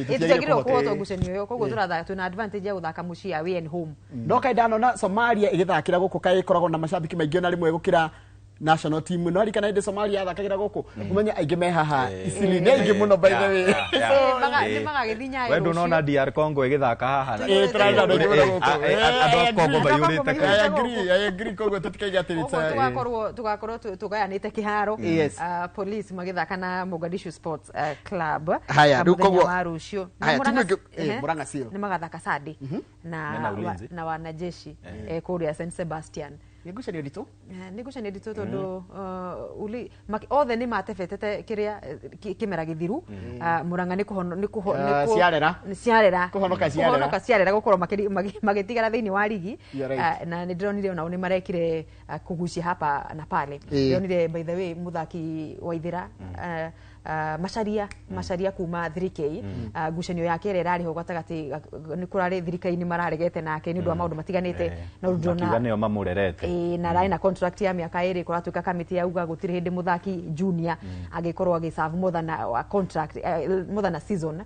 tutiagiri kuhotwo ngucanio yo koguo turatha tuna advantage ya guthaka muci away and home no kaidano na Somalia igithakira guku kai koragwo na mashabiki maingi na rimwe gukira national team no arikana inde Somalia thakagira guku umenya aingi me haha isili ne aingi muno by the way so magagithinya wendo nona DR Congo igithaka haha turaida ando Congo bayurite I agree Congo tutikaiga tiritsa tugakorwo tugayanite kiharo Police magithaka na Mogadishu Sports Club haya ruko warucio Murang'a Seal ni magathaka Sadi na wanajeshi kuria St Sebastian nigucanio ndito nigucanio ndito tondu uli othe ni matebetete kiria kimera githiru Murang'a ni ciarera kuhonoka ciarera gukorwo magitigara thiini wa ligi na ni ndronire ona ni marekire kugucia hapa na pale ndronire by the way muthaki Waithira Macharia kuma 3K gucanio yake ira irari ho gatagati ni kurari 3K ni mararegete nake ni ndu wa maundu matiganite na ndona nio mamurerete na rai na contract ya miaka iri kuratuka kamiti ya uga gutire hindi muthaki junior agikorwo agiserve more than a contract more than a season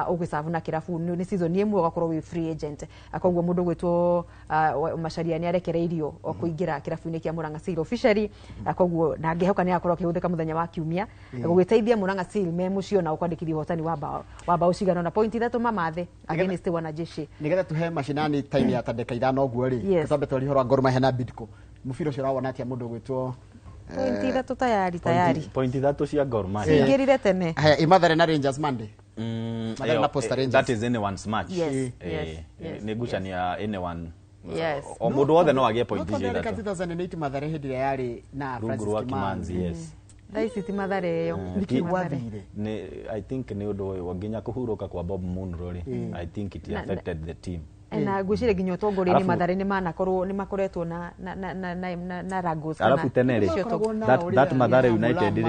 ugiserve na kirabu ni season imwe ugakorwo wi free agent koguo mundu gwitwo Macharia ni arekereirio kuingira kirabu-ini kia Murang'a Seal officially koguo na ngehoka ni akorwo kihuthika muthenya wa Kiumia gugiteithia Murang'a Seal me mucio na ukwandikithia hotani wa bao cigana na point 3 mamathe against wanajeshi nigetha tuhe mashinani time ya tandeka ithano guo ri tutambe twari horo Gor Mahia na Bidco mubira ucio rawona atia mundu gwitwo point 3 tayari point 3 cia Gor Mahia ingirire tene haya Imathare na Rangers Monday na Posta Rangers that is anyone's match ni gucania anyone o mundu wothe no agie point cia 2008 Mathare hindi yari na Francis Kimanzi yes Daisy ti Mathare yo nikiwathire I think ni undu wanginya kuhuruka kwa Bob Munro ri I think it affected the team na gwicire nginya utongori ni Mathare ni manakorwo ni makoretwo na ragos alafu tene that Mathare United ri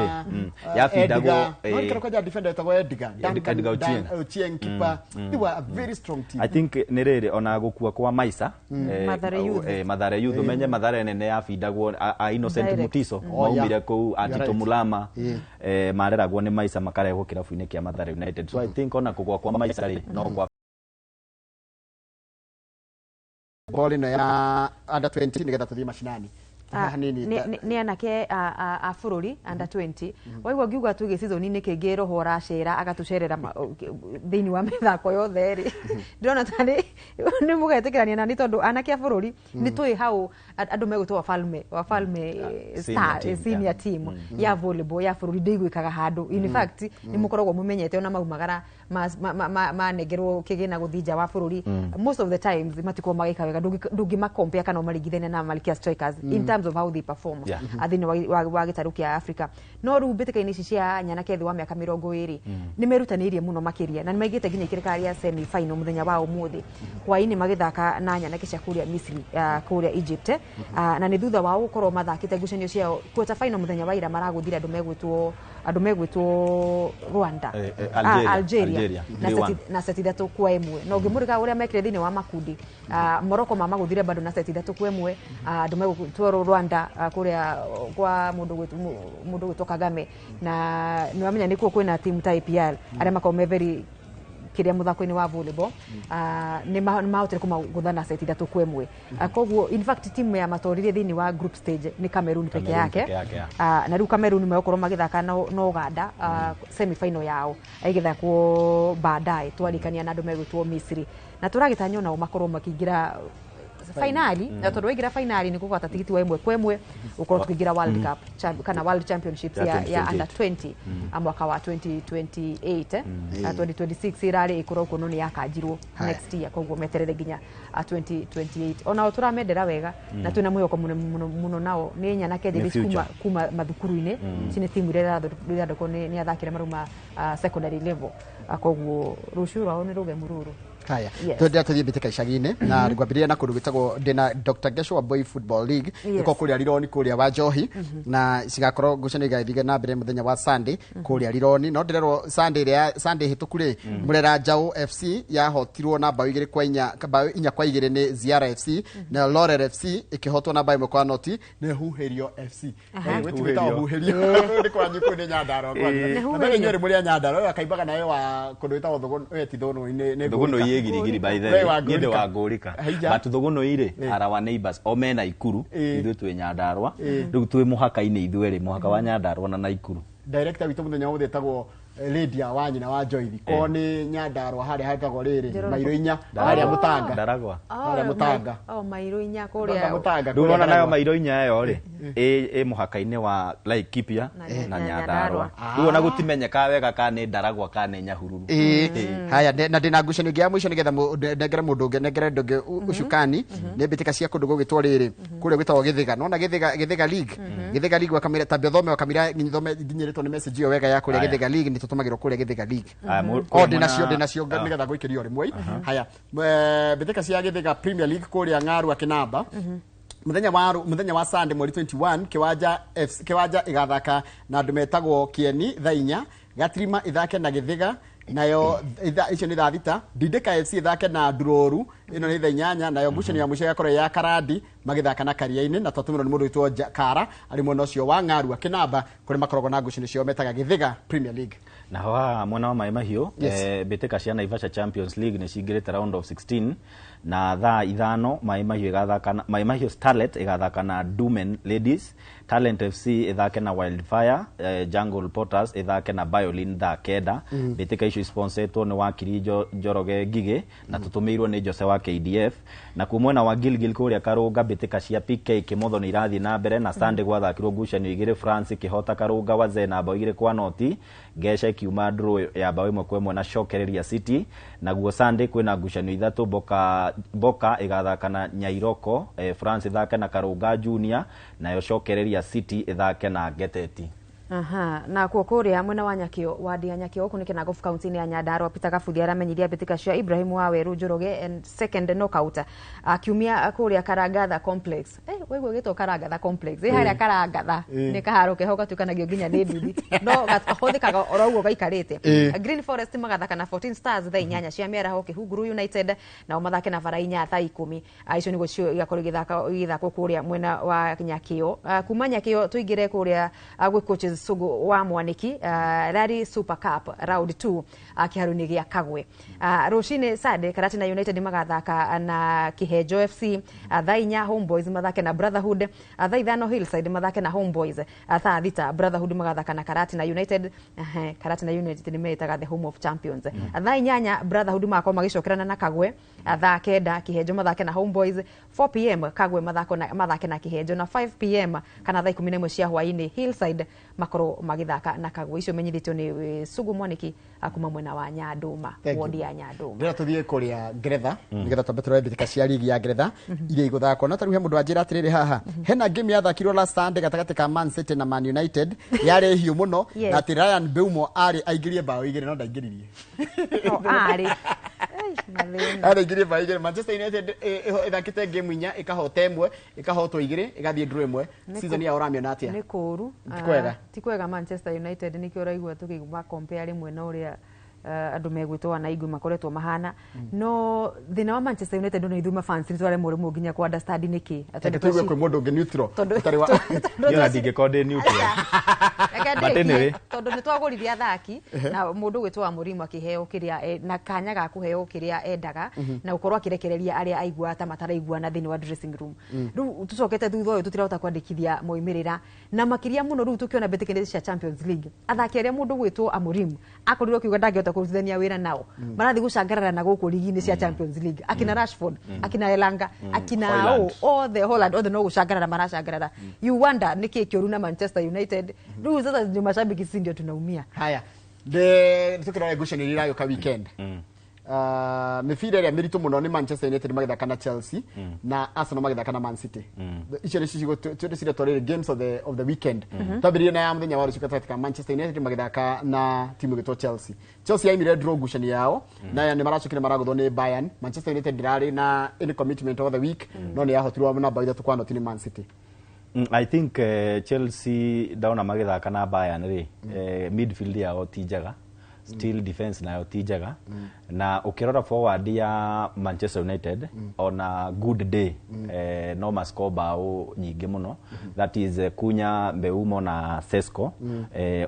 yafindagwo no kwa defender tagwo Edgar Ochieng keeper they were a very strong team I think ni riri ona gukua kwa Maisa Mathare Youth menye Mathare nene yafindagwo a Innocent Mutiso maumire ku Atito Mulama mareragwo ni Maisa makarehwo kirabu-ini kia Mathare United so I think ona kugwa kwa Maisa ri no kwa ball ino ya under 20 nigetha tuthie mashinani ni anake a bururi under 20 waigua ngiuga tuge season ni kingi roho racera agatucerera thiini wa mithako yothe ri ndona tani ni mugetikirania na ni tondu anake a bururi ni tui hau andu megutwa wafalme star senior team ya volleyball ya bururi ndigwikaga handu in fact ni mukoragwo mumenyete ona maumagara manegerwo kigina guthija wa bururi most of the times matiko magika wega ndungi makompea kana marigithene na Malkia Strikers in terms of how they perform athini wa gitaru kia Africa no ru mbitikaini ici cia nyanake wa miaka 20 ni merutanirie muno makiria na nimaigite nginya ikirikari ya semi final muthenya wa umuthi hwaini magithaka na nyanake cia kuria Misri kuria Egypt na ni thutha wa gukorwo mathakite ngucanio ciao quarter final muthenya wa ira maraguthira andu megwitwo Rwanda Algeria na seti 3-1 no ngimurika uria mekire thini wa makundi Morocco mamaguthire bado na seti 3-1 andu megwitwo Rwanda kuria kwa mundu gwitwo Kagame na ni wamenya nikuo kwina team ta APR aria makome very kiria muthako-ini wa volleyball ni mahotire kumaguthana seti 3-1 koguo in fact team ya matoririe thini wa group stage ni Cameroon peke yake na riu Cameroon meokorwo magithaka no Uganda semi final yao igithakwo baadaye twarikania na andu megwitwo Misri na turagitanya nao makorwo makiingira finali na tondu waingira finali ni kugwata tigiti wa 1-1 ukorwo tukiingira World Cup kana World Championships ya under 20 mwaka wa 2028 2026 irari ikorwo kuno ni yakanjirwo next year koguo meterere nginya 2028 ona turamendera wega na twina mwihoko muno nao ni nyanake thiri kuma mathukuru-ini cine timu iria ndoko ni athakire maruma secondary level koguo rucio rwao ni ruge mururu haya twende tuthie bitika icagi-ini na ngwambiria na kundu gwitagwo ndina Dr. Geshua Boy Football League iko kuria Lironi kuria wa Njohi na cigakorwo ngucanio igathige na mbere muthenya wa Sunday kuria Lironi no ndirerwo Sunday hituku ri Murera Njau FC yahotirwo na bao 4-2 ni Ziara FC na Laurel FC ikihotwo na bao 1-0 ni Huherio FC wetwita Huherio ni kwa nyiku ni Nyandaro kwa na nyori muri Nyandaro akaibaga nayo wa kundu gwitagwo Thuguno Thuguno ni Thuguno igirigiri by the way nginde wa ngurika but Thuguno ire arawa neighbors omena Ikuru ithu twi Nyandarua riu twi muhaka-ini ithueri muhaka wa Nyandarua na Naikuru director witu muthenya wothe tagwo Lydia wa nyina wa Joithi ko ni Nyandarua hari hatagwo riri Mairo 4 hari Mutanga Ndaragwa hari Mutanga Mairo 4 kuria ndurona nayo Mairo 4 yo ri muhaka-ini wa Laikipia na Nyandarua riu ona gutimenyeka wega kana Ndaragwa kana Nyahururu haya na ndina ngucanio ngia mwisho nigetha ndengere mundu ungi nengere ndungi ucukani ni mbitika cia kundu gugitwo riri kuria gwitagwo Githiga nona Githiga League Githiga League wakamira tabia thome wakamira thome nginyiritwo ni message yo wega ya kuria Githiga League ni tutumagirwo kuria Githiga League ndinacio nigetha guikirio rimwe haya mbitika cia Githiga Premier League kuria Ng'aru Akinamba muthenya wa Sunday mweri 21 kiwanja igathaka na andu metagwo Kieni Thainya Gatrima ithake na Githiga nayo icio ni thita Dideka FC ithake na Nduroru ino ni thainyanya nayo ngucanio ya mwisho yakorwo ya Karandi magithaka na Karia-ini na twatumiro ni mundu witwo Kara ari mwena ucio wa Ng'aru Akinamba kuri makoragwo na ngucanio cio metaga Githiga Premier League na mwena wa Mai Mahiu mbitika cia Naivasha Champions League ni cingirite round of 16 na thaa 5 Mai Mahiu Starlet igathaka na Dumen Ladies, Talent FC ithake na Wildfire, Jungle Potters ithake na Violin thaa 9. Bitika icio sponsoretwo ni Wakiri Njoroge Ngige na tutumirwo ni Jose wa KDF, na kumwena wa Gilgil kuria Karunga bitika cia PK Kimotho ni irathi na mbere na Sunday gwathakirwo ngucanio igire France kihota Karunga wa Zena bao igire kwa noti, Gesha kiuma draw ya bao 1-1 na Shokereria City, na guo Sunday kwina ngucanio ithatu Boka igathaka na Nyairoko, France ithake na Karunga Junior, nayo Shokereria City ithake na Geteti. Aha, na kuria mwena wa Nyakio wadi ya Nyakio kunike na Gofu County ya Nyandarua Peter Gafuthi aramenyiria bitika cia Ibrahim Waweru Njoroge and second knockout akiumia kuria Karangatha Complex. Wewe gito Karangatha Complex haria Karangatha ni kaharo kehoka tukanagio ginya ni nduthi no gathikaga oroguo gaikarite. Green Forest magathaka na 14 Stars thaa 8 cia miara ho Kihunguru United na mathake na Farainya thaa 10. Icio nigo cio igakoro githako kuria mwena wa Nyakio. Kuma Nyakio tuigire kuria gwe coaches Sugu wa Mwaniki Rally Super Cup round 2 kiharuni gia Kagwe. Rushine Sade Karatina United magathaka na Kihejo FC, thaa 4 Homeboys mathake na Brotherhood, thaa 5 Hillside mathake na Homeboys, thaa 6 Brotherhood magathaka na Karatina United. Karatina United nimetaga the home of champions. Thaa 8 Brotherhood mako magicokerana na Kagwe, thaa 9 Kihejo mathake na Homeboys, 4 pm Kagwe mathake na Kihejo, na 5 pm kana thaa 11 cia hwaini Hillside makoro magithaka na Kagwe. Icio menyithitwo ni Sugu Mwaniki akuma mwena wa Nyanduma, wodi ya Nyanduma. Ndira tuthie kuria Ngeretha nigetha twambe turore bitika cia ligi ya Ngeretha iria iguthakwo na taru he mundu anjira atiriri haha hena game yathakirwo last Sunday gatagati ka Man City na Man United yari hiu muno na Ryan Beumo ari aingirie bao igire no ndaingiririe ari igire bao igire. Manchester United ithakite game inya ikahota imwe ikahotwo igire igathie draw imwe. Season ya oramio na atia ni kuru tikwega Manchester United nikio raigwa tukiguma compare rimwe na uria andu megwitwa na igwe makoretwo mahana no thina wa Manchester United no ithuma fans ni tware murimu nginya ku understand niki atendekwe kwe mundu ngi neutral tari wa yo ndige kode neutral batenere tondu ni twagurithia thaki na mundu gwitwa murimu akiheo kiria na kanya ga kuheo kiria endaga na ukorwa kirekereria aria aigua ta mataraigua na thini wa dressing room. Ru tucokete thutha uyu tutirahota kwandikithia moimirira na makiria muno ru tukiona betekende cia Champions League athaki aria mundu gwitwa Amurimu akorirwo kiuga ndangehota kurithania wira nao marathi gucangarara na guku ligi-ini cia Champions League akina Rashford akina Elanga akina all the Holland all the no gucangarara maracangarara. You wonder niki kioru na Manchester United ru sasa ndio mashabiki si ndio tunaumia. Haya de tukirora gucanio irayo ka weekend mifira ya miritu muno ni Manchester United magithaka na Chelsea na Arsenal magithaka na Man City. Icio ni cigo turisire tore games of the weekend. Tabirie na ya muthenya wa rucio katika Manchester United magithaka na timu gitwa Chelsea. Chelsea yaimire draw gucani yao na ya ni maracukire maragotho ni Bayern. Manchester United dirari na any commitment of the week no ni yahotirwo na bao ithatu kwa noti ni Man City. I think Chelsea dauna magithaka na Bayern ri midfield yao tijaga still defense nayo tijaga na ukirora forward ya Manchester United on a good day no mascore bao nyingi muno, that is Kunya, Mbeumo na Sesko.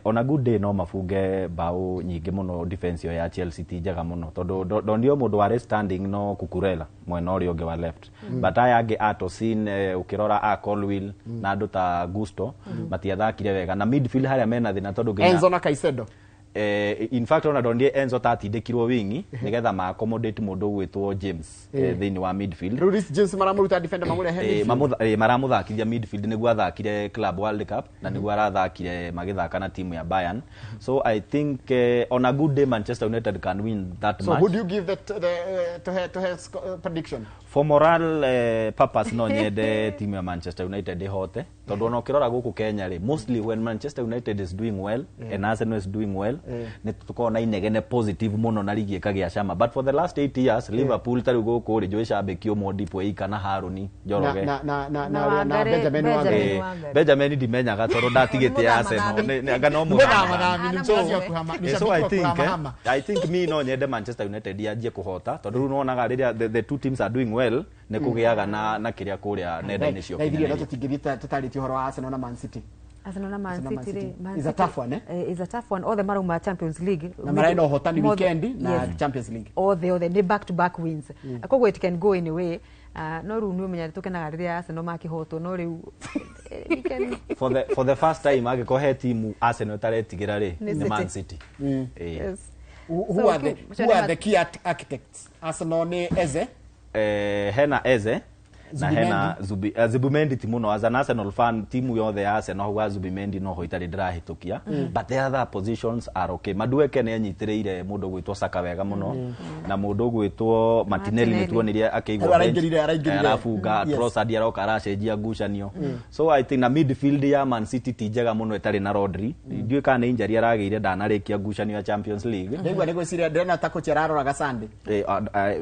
On a good day no mafuge bao nyingi muno defense ya Chelsea tijaga muno tondu ndio mundu wa standing no Kukurela mwena uri unge wa left but aya ange Atosin ukirora a Colwill na andu ta Gusto matiathakire wega na midfield haria mena thina tondu Enzo na Caicedo in fact ona ndondie Enzo tatindikirwo wingi nigetha ma accommodate mundu gwitwo James thini wa midfield. Ruris James maramuruta defender mamurehe maramuthakithia midfield niguo athakire Club World Cup na niguo arathakire magithaka na timu ya Bayern. So I think on a good day Manchester United can win that match. So would you give that to his prediction? For moral purpose no nyende timu ya Manchester United ihote tondu ona ukirora guku Kenya ri mostly when Manchester United is doing well and Arsenal is doing well ni tukona inegene positive muno na ligi ikagia shama, but for the last 8 years Liverpool tari guku ri joisha bekio Modipo ikana Haruni Njoroge na Benjamin dimenyaga tondu ndatigite Arsenal ni anga no mu. So I think me no nyende Manchester United yaje kuhota tondu unaonaga riria the two teams are doing well ne kugiaga na kiria kuria nenda-ini cio. Na ithirio tutingirita tutariti horo wa Arsenal na Man City. Arsenal na Man City is a tough one, is a tough one. All the Maruma Champions League. Na maraenda hotani weekend na Champions League. All the back to back wins. Akogwe it can go anyway. No ru ni umenya tukenaga riria Arsenal makihotwo no riu for the first time agikohe team Arsenal taretigira ri ni Man City. Yes. Who are the key architects? Arsenal ni Eze. Hena Eze. Na hena Zubimendi timu no as an Arsenal fan timu yothe ya Arsenal wa Zubimendi no ho itari ndirahitukia but the other positions are okay. Madueke ne anyitireire mundu gwitwo Saka wega muno na mundu gwitwo Martinelli ne tuonirie akeigwa arafunga Trossard aroka aracenjia ngucanio so I think na midfield ya Man City tijega muno itari na Rodri ndiwe kana injury arageire ndanarikia ngucanio ya Champions League ndegwa nego ciria ndena tako cheraroraga Sunday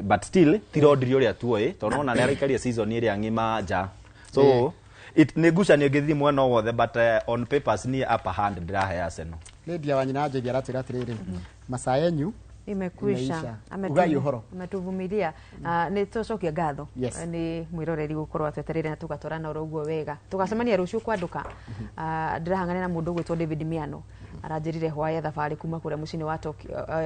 but still ti Rodri uria tuoe tonona ne araikaria season ria ngima ja so it negotiation ngithi mwena wothe but on papers ni upper hand ndirahe Arsenal Lydia Wanyina aje giratira atiriri masaa yenyu imekwisha ametuvumilia ni tucokia ngatho ni mwiroreri gukorwo atweterere na tugatorana uroguo wega tugacemania ruciu kwanduka ndirahangane na mundu gwitwo David Miano aranjirire hwaye thabari kuma kuria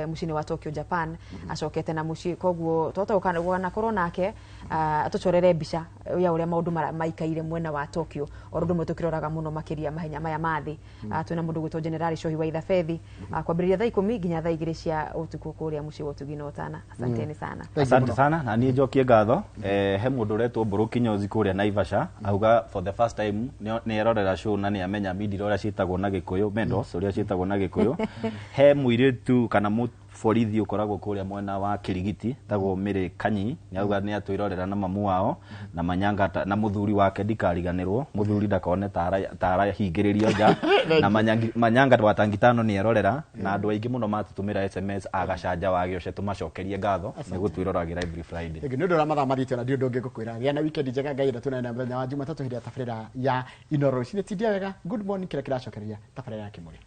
mucini wa Tokyo Japan acokete na muci koguo twatokana korwo nake atucorere mbica ya uria maundu maikaire mwena wa Tokyo orundu mwe tukiroraga muno makiria mahenya maya mathi twina mundu gwitwo General Shohi wa Ithafethi kwambiriria thaa 10 nginya thaa 2 cia utuku kuria muci wa Tuginotana asanteni sana asante sana na ni njokie ngatho he mundu uretwo Mburu Kinyozi kuria Naivasha auga for the first time ni erorera show na ni amenya midiro uria citagwo na Gikuyu Mendos uria citagwo na Gikuyu he muiritu kana borithi ukoragwo kuria mwena wa Kirigiti tagwo Miri Kanyi ni auga ni atwirorera na mamu wao na Manyanga na muthuri wake ndikariganirwo muthuri ndakone tara hingiririo ja na Manyanga watangitano ni erorera na andu aingi muno matutumira SMS agacanja wagioce tumacokerie ngatho ni gutwiroragera every Friday ege ndu ramatha marito na ndio ndonge gukwira ria na weekend njega ngai na tuna na mthenya wa Jumatatu hili ya tabarira ya Inoro cine tidia wega good morning kila kiracokeria tabarira ya Kimuri.